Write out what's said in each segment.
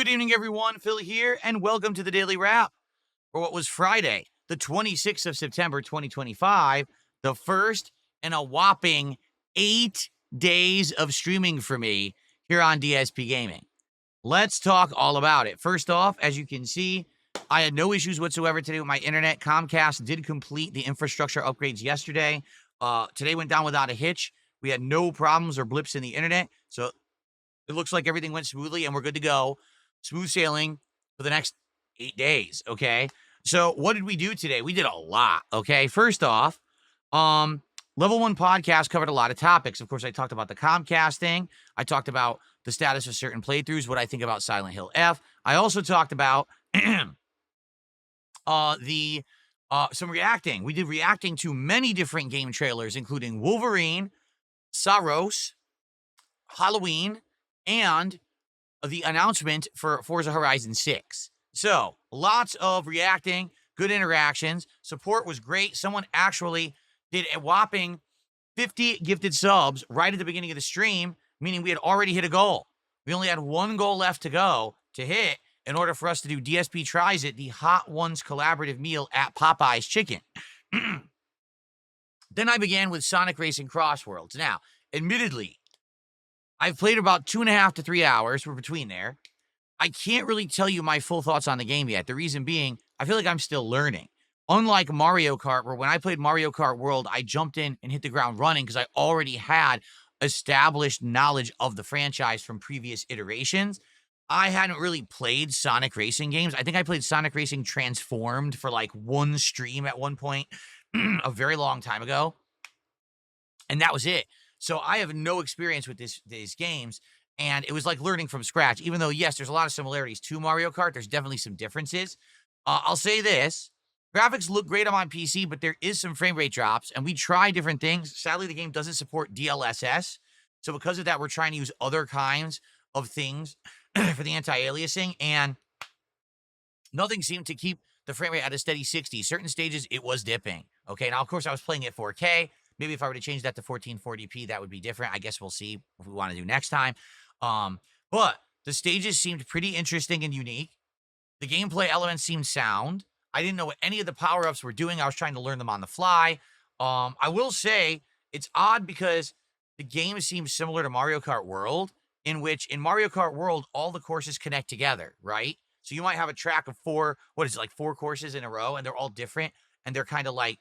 Good evening, everyone. Phil here, and welcome to the Daily Wrap for what was Friday, the 26th of September, 2025, the first in a whopping 8 days of streaming for me here on DSP Gaming. Let's talk all about it. First off, as you can see, I had no issues whatsoever today with my internet. Comcast did complete the infrastructure upgrades yesterday. Today went down without a hitch. We had no problems or blips in the internet, so it looks like everything went smoothly and we're good to go. Smooth sailing for the next 8 days, okay? So what did we do today? We did a lot, okay? First off, Level 1 podcast covered a lot of topics. Of course, I talked about the Comcast thing. I talked about the status of certain playthroughs, what I think about Silent Hill F. I also talked about some reacting. We did reacting to many different game trailers, including Wolverine, Saros, Halloween, and the announcement for Forza Horizon 6. So, lots of reacting, good interactions. Support was great. Someone actually did a whopping 50 gifted subs right at the beginning of the stream, meaning we had already hit a goal. We only had one goal left to go to hit in order for us to do DSP Tries It, the Hot Ones collaborative meal at Popeye's Chicken. Then I began with Sonic Racing Crossworlds. Now, admittedly, I've played about 2.5 to 3 hours. We're between there. I can't really tell you my full thoughts on the game yet. The reason being, I feel like I'm still learning. Unlike Mario Kart, where when I played Mario Kart World, I jumped in and hit the ground running because I already had established knowledge of the franchise from previous iterations. I hadn't really played Sonic Racing games. I think I played Sonic Racing Transformed for like one stream at one point a very long time ago. And that was it. So I have no experience with these games, and it was like learning from scratch. Even though, yes, there's a lot of similarities to Mario Kart, there's definitely some differences. I'll say this. Graphics look great on my PC, but there is some frame rate drops, and we try different things. Sadly, the game doesn't support DLSS. So because of that, we're trying to use other kinds of things for the anti-aliasing, and nothing seemed to keep the frame rate at a steady 60. Certain stages, it was dipping. Okay, now, of course, I was playing at 4K. Maybe if I were to change that to 1440p, that would be different. I guess we'll see what we want to do next time. But the stages seemed pretty interesting and unique. The gameplay elements seemed sound. I didn't know what any of the power-ups were doing. I was trying to learn them on the fly. I will say it's odd because the game seems similar to Mario Kart World, in which in Mario Kart World, all the courses connect together, right? So you might have a track of four courses in a row, and they're all different, and they're kind of like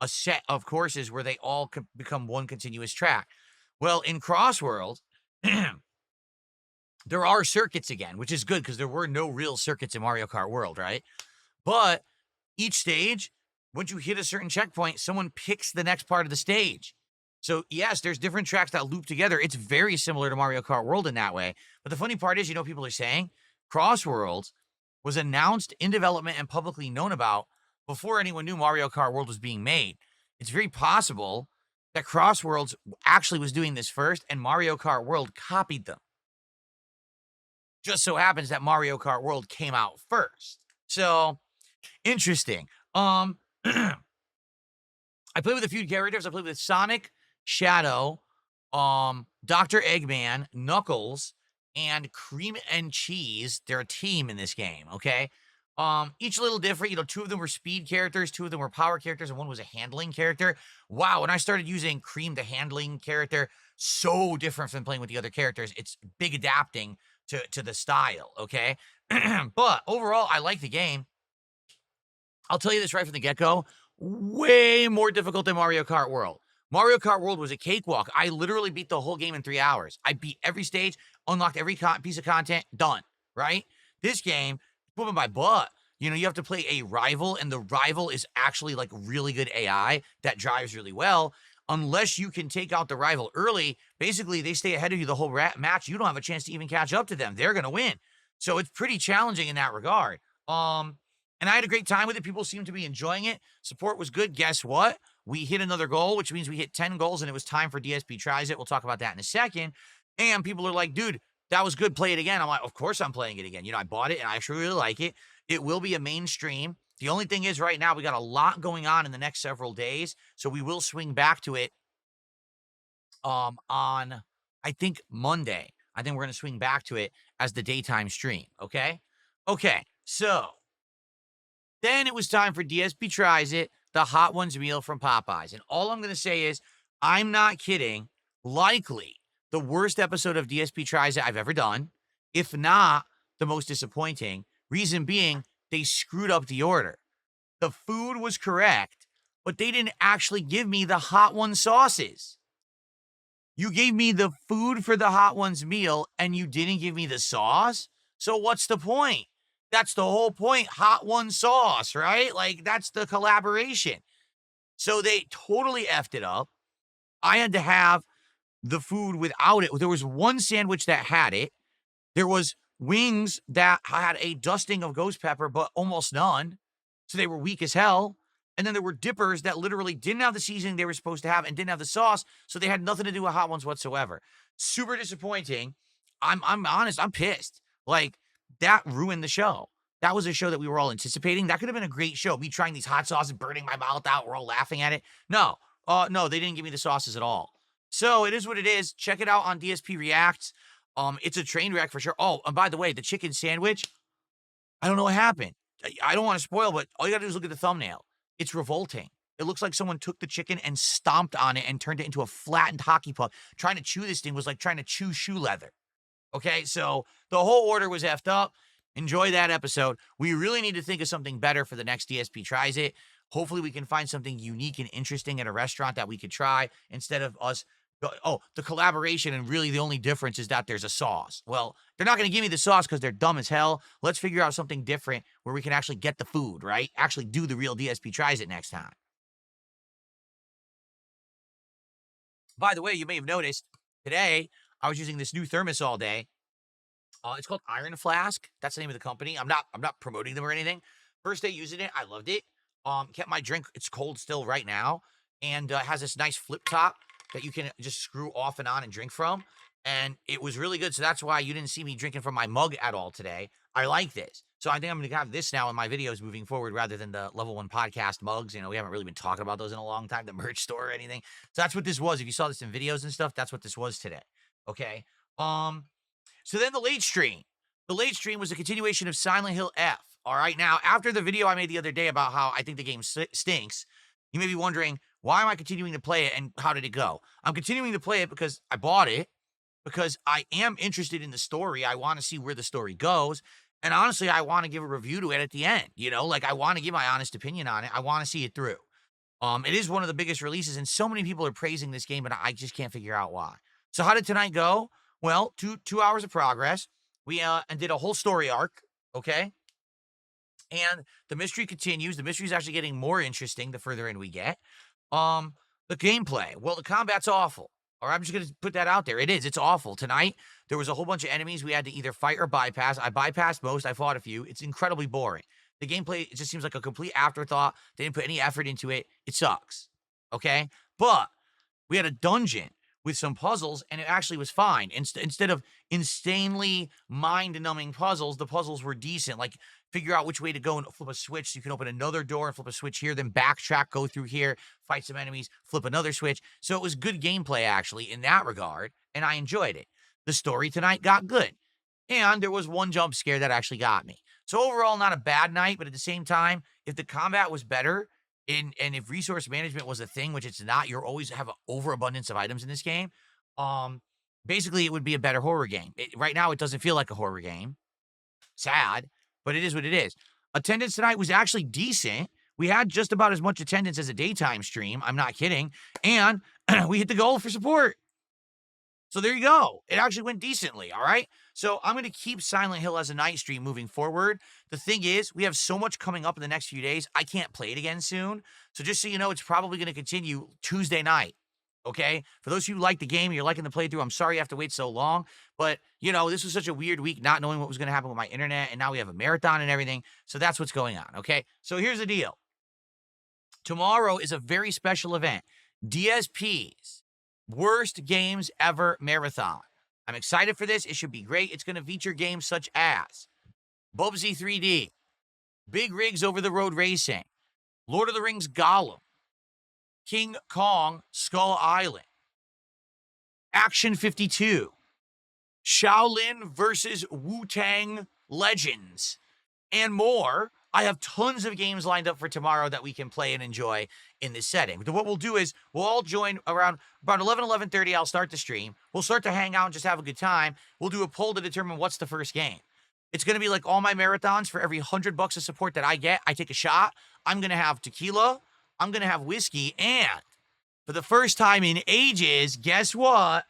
a set of courses where they all become one continuous track. Well, in Crossworld, there are circuits again, which is good because there were no real circuits in Mario Kart World, right? But each stage, once you hit a certain checkpoint, someone picks the next part of the stage. So yes, there's different tracks that loop together. It's very similar to Mario Kart World in that way. But the funny part is, people are saying Crossworlds was announced, in development, and publicly known about before anyone knew Mario Kart World was being made. It's very possible that Crossworlds actually was doing this first, and Mario Kart World copied them. Just so happens that Mario Kart World came out first. So, interesting. I played with a few characters. I played with Sonic, Shadow, Dr. Eggman, Knuckles, and Cream and Cheese. They're a team in this game, okay? Each a little different. Two of them were speed characters, two of them were power characters, and one was a handling character. Wow, when I started using Cream, the handling character, so different from playing with the other characters. It's big adapting to the style, okay? But overall, I like the game. I'll tell you this right from the get-go, way more difficult than Mario Kart World. Mario Kart World was a cakewalk. I literally beat the whole game in 3 hours. I beat every stage, unlocked every piece of content, done, right? This game, whooping my butt. You have to play a rival, and the rival is actually like really good AI that drives really well. Unless you can take out the rival early, basically they stay ahead of you the whole match. You don't have a chance to even catch up to them. They're going to win. So it's pretty challenging in that regard. And I had a great time with it. People seem to be enjoying it. Support was good. Guess what? We hit another goal, which means we hit 10 goals, and it was time for DSP Tries It. We'll talk about that in a second. And people are like, dude, that was good. Play it again. I'm like, of course I'm playing it again. I bought it, and I actually really like it. It will be a mainstream. The only thing is right now we got a lot going on in the next several days, so we will swing back to it on, I think, Monday. I think we're going to swing back to it as the daytime stream. Okay. Okay. So then it was time for DSP Tries It, the Hot Ones meal from Popeyes. And all I'm going to say is, I'm not kidding. Likely the worst episode of DSP Tries It I've ever done, if not the most disappointing. Reason being, they screwed up the order. The food was correct, but they didn't actually give me the Hot One sauces. You gave me the food for the Hot Ones meal, and you didn't give me the sauce? So what's the point? That's the whole point. Hot One sauce, right? Like, that's the collaboration. So they totally effed it up. I had to have the food without it. There was one sandwich that had it. There was wings that had a dusting of ghost pepper, but almost none. So they were weak as hell. And then there were dippers that literally didn't have the seasoning they were supposed to have and didn't have the sauce. So they had nothing to do with Hot Ones whatsoever. Super disappointing. I'm honest. I'm pissed. Like, that ruined the show. That was a show that we were all anticipating. That could have been a great show. Me trying these hot sauces, burning my mouth out. We're all laughing at it. No, they didn't give me the sauces at all. So it is what it is. Check it out on DSP Reacts. It's a train wreck for sure. Oh, and by the way, the chicken sandwich, I don't know what happened. I don't want to spoil, but all you gotta do is look at the thumbnail. It's revolting. It looks like someone took the chicken and stomped on it and turned it into a flattened hockey puck. Trying to chew this thing was like trying to chew shoe leather. Okay, so the whole order was effed up. Enjoy that episode. We really need to think of something better for the next DSP Tries It. Hopefully we can find something unique and interesting at a restaurant that we could try instead of us. Oh, the collaboration, and really the only difference is that there's a sauce. Well, they're not going to give me the sauce because they're dumb as hell. Let's figure out something different where we can actually get the food, right? Actually do the real DSP Tries It next time. By the way, you may have noticed today I was using this new thermos all day. It's called Iron Flask. That's the name of the company. I'm not promoting them or anything. First day using it, I loved it. Kept my drink. It's cold still right now, and has this nice flip top that you can just screw off and on and drink from. And it was really good. So that's why you didn't see me drinking from my mug at all today. I like this. So I think I'm going to have this now in my videos moving forward rather than the Level 1 podcast mugs. You know, we haven't really been talking about those in a long time, the merch store or anything. So that's what this was. If you saw this in videos and stuff, that's what this was today. Okay. So then the late stream. The late stream was a continuation of Silent Hill F. All right. Now, after the video I made the other day about how I think the game stinks, you may be wondering, why am I continuing to play it and how did it go? I'm continuing to play it because I bought it, because I am interested in the story. I want to see where the story goes. And honestly, I want to give a review to it at the end. You know, like, I want to give my honest opinion on it. I want to see it through. It is one of the biggest releases, and so many people are praising this game, and I just can't figure out why. So how did tonight go? Well, two hours of progress. We and did a whole story arc, okay? And the mystery continues. The mystery is actually getting more interesting the further in we get. The gameplay. Well, the combat's awful. Or I'm just going to put that out there. It is. It's awful. Tonight, there was a whole bunch of enemies we had to either fight or bypass. I bypassed most. I fought a few. It's incredibly boring. The gameplay, it just seems like a complete afterthought. They didn't put any effort into it. It sucks. Okay? But we had a dungeon with some puzzles, and it actually was fine. Instead of insanely mind-numbing puzzles, the puzzles were decent. Like, figure out which way to go and flip a switch so you can open another door and flip a switch here, then backtrack, go through here, fight some enemies, flip another switch. So it was good gameplay, actually, in that regard, and I enjoyed it. The story tonight got good, and there was one jump scare that actually got me. So overall, not a bad night, but at the same time, if the combat was better, and if resource management was a thing, which it's not, you always have an overabundance of items in this game. Basically, it would be a better horror game. Right now, it doesn't feel like a horror game. Sad, but it is what it is. Attendance tonight was actually decent. We had just about as much attendance as a daytime stream. I'm not kidding. And we hit the goal for support. So there you go. It actually went decently, all right? So I'm going to keep Silent Hill as a night stream moving forward. The thing is, we have so much coming up in the next few days, I can't play it again soon. So just so you know, it's probably going to continue Tuesday night, okay? For those of you who like the game and you're liking the playthrough, I'm sorry you have to wait so long. But, you know, this was such a weird week, not knowing what was going to happen with my internet, and now we have a marathon and everything. So that's what's going on, okay? So here's the deal. Tomorrow is a very special event. DSP's Worst Games Ever Marathon. I'm excited for this. It should be great. It's going to feature games such as Bubsy 3D, Big Rigs Over the Road Racing, Lord of the Rings Gollum, King Kong Skull Island, Action 52, Shaolin versus Wu-Tang Legends, and more. I have tons of games lined up for tomorrow that we can play and enjoy in this setting. What we'll do is we'll all join around about 11:30. I'll start the stream. We'll start to hang out and just have a good time. We'll do a poll to determine what's the first game. It's going to be like all my marathons. For every $100 of support that I get, I take a shot. I'm going to have tequila. I'm going to have whiskey. And for the first time in ages, guess what?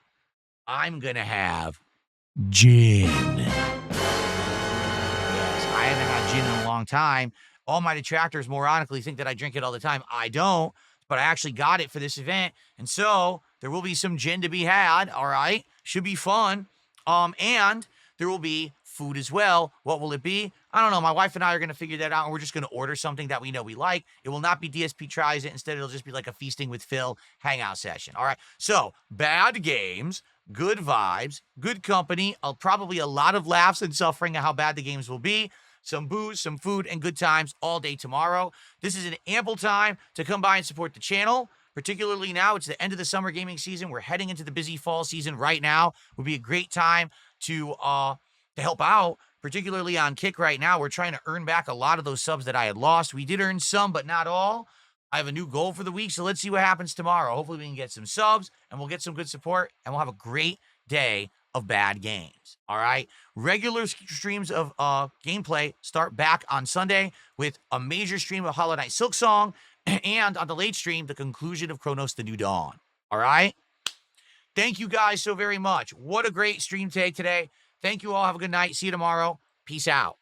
I'm going to have gin. Yes, I haven't had gin in a long time. All my detractors moronically think that I drink it all the time. I don't, but I actually got it for this event. And so there will be some gin to be had. All right. Should be fun. And there will be food as well. What will it be? I don't know. My wife and I are going to figure that out, and we're just going to order something that we know we like. It will not be DSP Tries It. Instead, it'll just be like a Feasting with Phil hangout session. All right. So, bad games, good vibes, good company, probably a lot of laughs and suffering at how bad the games will be. Some booze, some food, and good times all day tomorrow. This is an ample time to come by and support the channel. Particularly now, it's the end of the summer gaming season. We're heading into the busy fall season right now. Would be a great time to help out, particularly on Kick right now. We're trying to earn back a lot of those subs that I had lost. We did earn some, but not all. I have a new goal for the week, so let's see what happens tomorrow. Hopefully we can get some subs, and we'll get some good support, and we'll have a great day of bad games. All right? Regular streams of gameplay start back on Sunday with a major stream of Hollow Knight Silk Song, and on the late stream, the conclusion of Chronos The New Dawn. All right? Thank you guys so very much. What a great stream take today. Thank you all. Have a good night. See you tomorrow. Peace out.